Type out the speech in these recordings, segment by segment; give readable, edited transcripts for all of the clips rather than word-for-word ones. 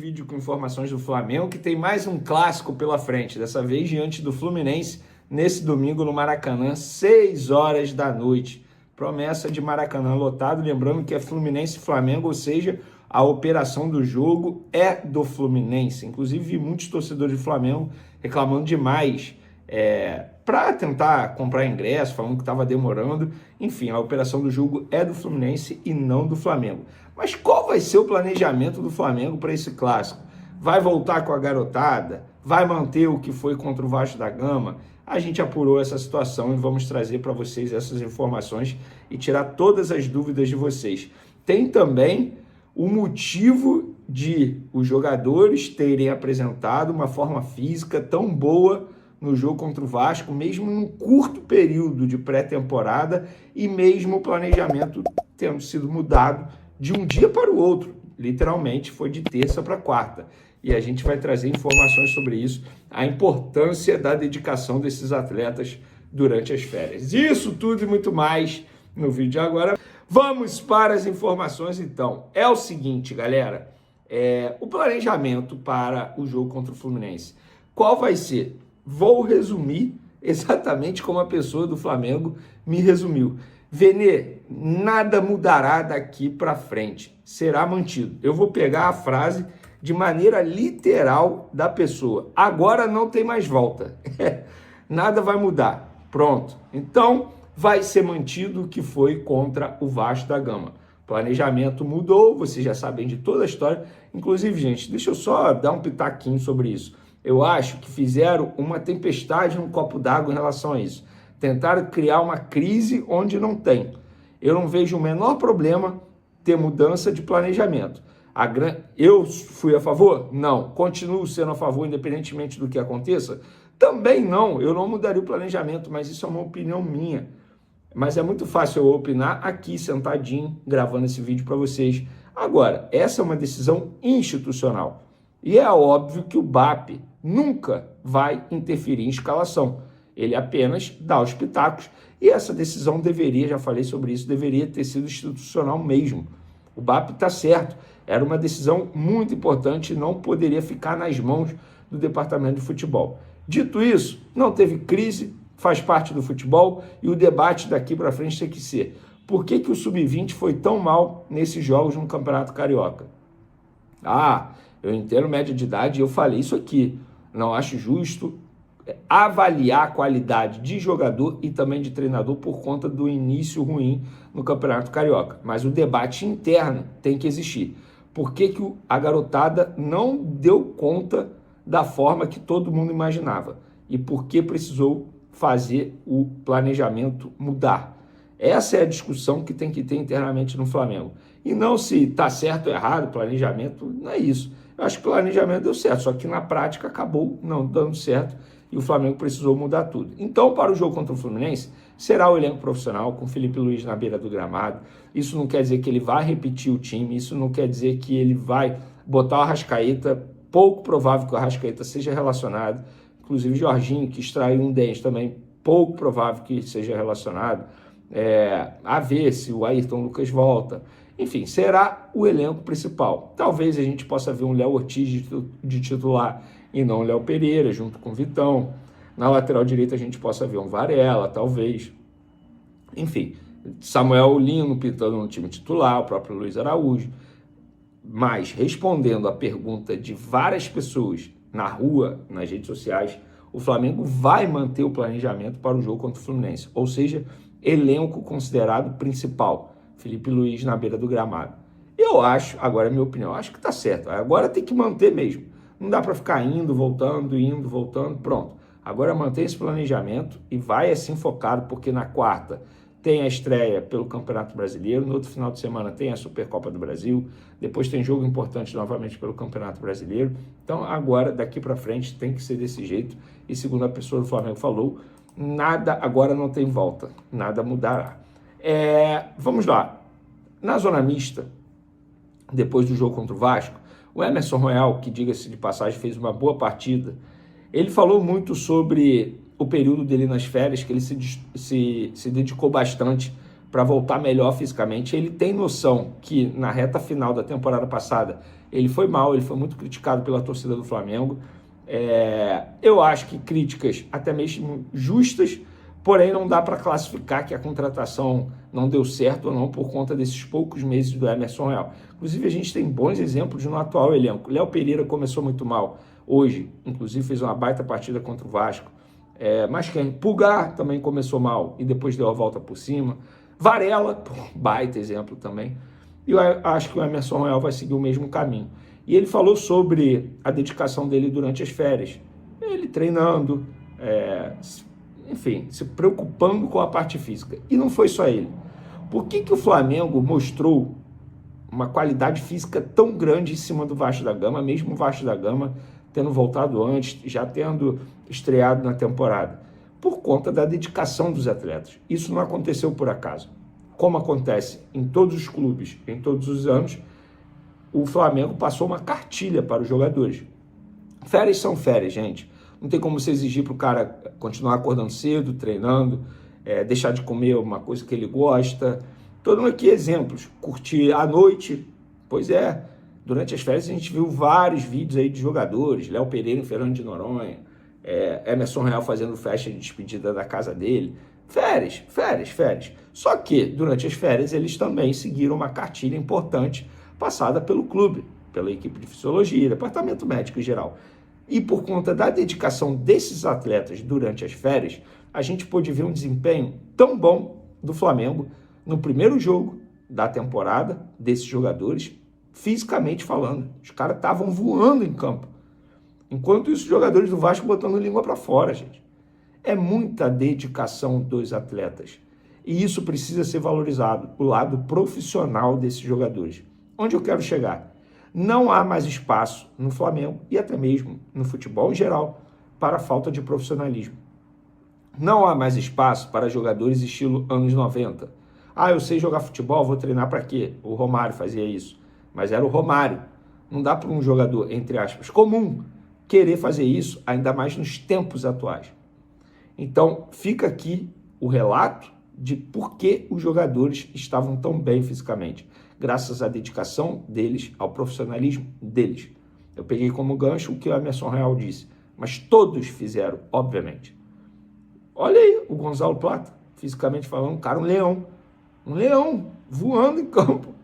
Vídeo com informações do Flamengo, que tem mais um clássico pela frente, dessa vez diante do Fluminense, nesse domingo no Maracanã, 6 horas da noite. Promessa de Maracanã lotado, lembrando que é Fluminense e Flamengo, ou seja, a operação do jogo é do Fluminense. Inclusive, vi muitos torcedores do Flamengo reclamando demais para tentar comprar ingresso, falando que estava demorando. Enfim, a operação do jogo é do Fluminense e não do Flamengo. Mas qual vai ser o planejamento do Flamengo para esse clássico? Vai voltar com a garotada? Vai manter o que foi contra o Vasco da Gama? A gente apurou essa situação e vamos trazer para vocês essas informações e tirar todas as dúvidas de vocês. Tem também o motivo de os jogadores terem apresentado uma forma física tão boa no jogo contra o Vasco, mesmo num curto período de pré-temporada e mesmo o planejamento tendo sido mudado de um dia para o outro. Literalmente foi de terça para quarta. E a gente vai trazer informações sobre isso, a importância da dedicação desses atletas durante as férias. Isso tudo e muito mais no vídeo de agora. Vamos para as informações então. É o seguinte, galera, o planejamento para o jogo contra o Fluminense. Qual vai ser? Vou resumir exatamente como a pessoa do Flamengo me resumiu. Venê, nada mudará daqui para frente, será mantido. Eu vou pegar a frase de maneira literal da pessoa. Agora não tem mais volta. Nada vai mudar. Pronto. Então, vai ser mantido o que foi contra o Vasco da Gama. Planejamento mudou, vocês já sabem de toda a história. Inclusive, gente, deixa eu só dar um pitaquinho sobre isso. Eu acho que fizeram uma tempestade num copo d'água em relação a isso. Tentaram criar uma crise onde não tem. Eu não vejo o menor problema ter mudança de planejamento. Eu fui a favor? Não. Continuo sendo a favor, independentemente do que aconteça? Também não. Eu não mudaria o planejamento, mas isso é uma opinião minha. Mas é muito fácil eu opinar aqui, sentadinho, gravando esse vídeo para vocês. Agora, essa é uma decisão institucional. E é óbvio que o BAP nunca vai interferir em escalação. Ele apenas dá os pitacos e essa decisão deveria, já falei sobre isso, deveria ter sido institucional mesmo. O BAP está certo, era uma decisão muito importante e não poderia ficar nas mãos do departamento de futebol. Dito isso, não teve crise, faz parte do futebol e o debate daqui para frente tem que ser: por que o Sub-20 foi tão mal nesses jogos no Campeonato Carioca? Eu entendo média de idade e eu falei isso aqui. Não acho justo avaliar a qualidade de jogador e também de treinador por conta do início ruim no Campeonato Carioca. Mas o debate interno tem que existir. Por que a garotada não deu conta da forma que todo mundo imaginava? E por que precisou fazer o planejamento mudar? Essa é a discussão que tem que ter internamente no Flamengo. E não se está certo ou errado o planejamento, não é isso. Eu acho que o planejamento deu certo, só que na prática acabou não dando certo e o Flamengo precisou mudar tudo. Então, para o jogo contra o Fluminense, será o elenco profissional com Felipe Luiz na beira do gramado. Isso não quer dizer que ele vai repetir o time, isso não quer dizer que ele vai botar o Arrascaeta. Pouco provável que o Arrascaeta seja relacionado. Inclusive, Jorginho, que extraiu um dente também, pouco provável que seja relacionado. A ver se o Ayrton Lucas volta. Enfim, será o elenco principal. Talvez a gente possa ver um Léo Ortiz de titular e não o Léo Pereira, junto com o Vitão. Na lateral direita a gente possa ver um Varela, talvez. Enfim, Samuel Lino pintando no time titular, o próprio Luiz Araújo. Mas, respondendo a pergunta de várias pessoas na rua, nas redes sociais, o Flamengo vai manter o planejamento para o jogo contra o Fluminense. Ou seja, elenco considerado principal. Felipe Luiz na beira do gramado. Eu acho, agora é minha opinião, acho que tá certo. Agora tem que manter mesmo. Não dá para ficar indo, voltando, pronto. Agora mantém esse planejamento e vai assim focado, porque na quarta tem a estreia pelo Campeonato Brasileiro, no outro final de semana tem a Supercopa do Brasil, depois tem jogo importante novamente pelo Campeonato Brasileiro. Então agora, daqui para frente, tem que ser desse jeito. E segundo a pessoa do Flamengo falou, nada, agora não tem volta, nada mudará. Vamos lá. Na zona mista, depois do jogo contra o Vasco, o Emerson Royal, que diga-se de passagem, fez uma boa partida. Ele falou muito sobre o período dele nas férias, que ele se dedicou bastante para voltar melhor fisicamente. Ele tem noção que na reta final da temporada passada ele foi mal, ele foi muito criticado pela torcida do Flamengo. Eu acho que críticas até mesmo justas, porém não dá para classificar que a contratação não deu certo ou não por conta desses poucos meses do Emerson Royal. Inclusive a gente tem bons exemplos no atual elenco. Léo Pereira começou muito mal hoje, inclusive fez uma baita partida contra o Vasco. Mas quem? Pulgar também começou mal e depois deu a volta por cima. Varela, baita exemplo também. E eu acho que o Emerson Royal vai seguir o mesmo caminho. E ele falou sobre a dedicação dele durante as férias. Ele treinando, enfim, se preocupando com a parte física. E não foi só ele. Por que o Flamengo mostrou uma qualidade física tão grande em cima do Vasco da Gama, mesmo o Vasco da Gama tendo voltado antes, já tendo estreado na temporada? Por conta da dedicação dos atletas. Isso não aconteceu por acaso. Como acontece em todos os clubes, em todos os anos, o Flamengo passou uma cartilha para os jogadores. Férias são férias, gente. Não tem como você exigir para o cara continuar acordando cedo, treinando, deixar de comer uma coisa que ele gosta. Estou dando aqui exemplos. Curtir à noite. Pois é, durante as férias a gente viu vários vídeos aí de jogadores. Léo Pereira em Fernando de Noronha. Emerson Royal fazendo festa de despedida da casa dele. Férias. Só que, durante as férias, eles também seguiram uma cartilha importante passada pelo clube, pela equipe de fisiologia, departamento médico em geral. E por conta da dedicação desses atletas durante as férias, a gente pôde ver um desempenho tão bom do Flamengo no primeiro jogo da temporada desses jogadores, fisicamente falando. Os caras estavam voando em campo. Enquanto isso, os jogadores do Vasco botando língua para fora, gente. É muita dedicação dos atletas. E isso precisa ser valorizado, o lado profissional desses jogadores. Onde eu quero chegar? Não há mais espaço no Flamengo e até mesmo no futebol em geral para a falta de profissionalismo. Não há mais espaço para jogadores estilo anos 90. Eu sei jogar futebol, vou treinar para quê? O Romário fazia isso. Mas era o Romário. Não dá para um jogador, entre aspas, comum, querer fazer isso, ainda mais nos tempos atuais. Então, fica aqui o relato de por que os jogadores estavam tão bem fisicamente, graças à dedicação deles, ao profissionalismo deles. Eu peguei como gancho o que o Emerson Royal disse, mas todos fizeram, obviamente. Olha aí o Gonzalo Plata, fisicamente falando, cara, um leão voando em campo.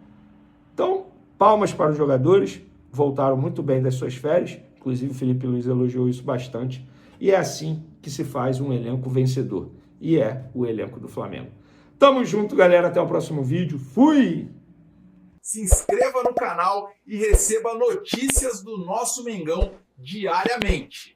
Então, palmas para os jogadores, voltaram muito bem das suas férias, inclusive o Felipe Luiz elogiou isso bastante, e é assim que se faz um elenco vencedor, e é o elenco do Flamengo. Tamo junto, galera, até o próximo vídeo, fui! Se inscreva no canal e receba notícias do nosso Mengão diariamente.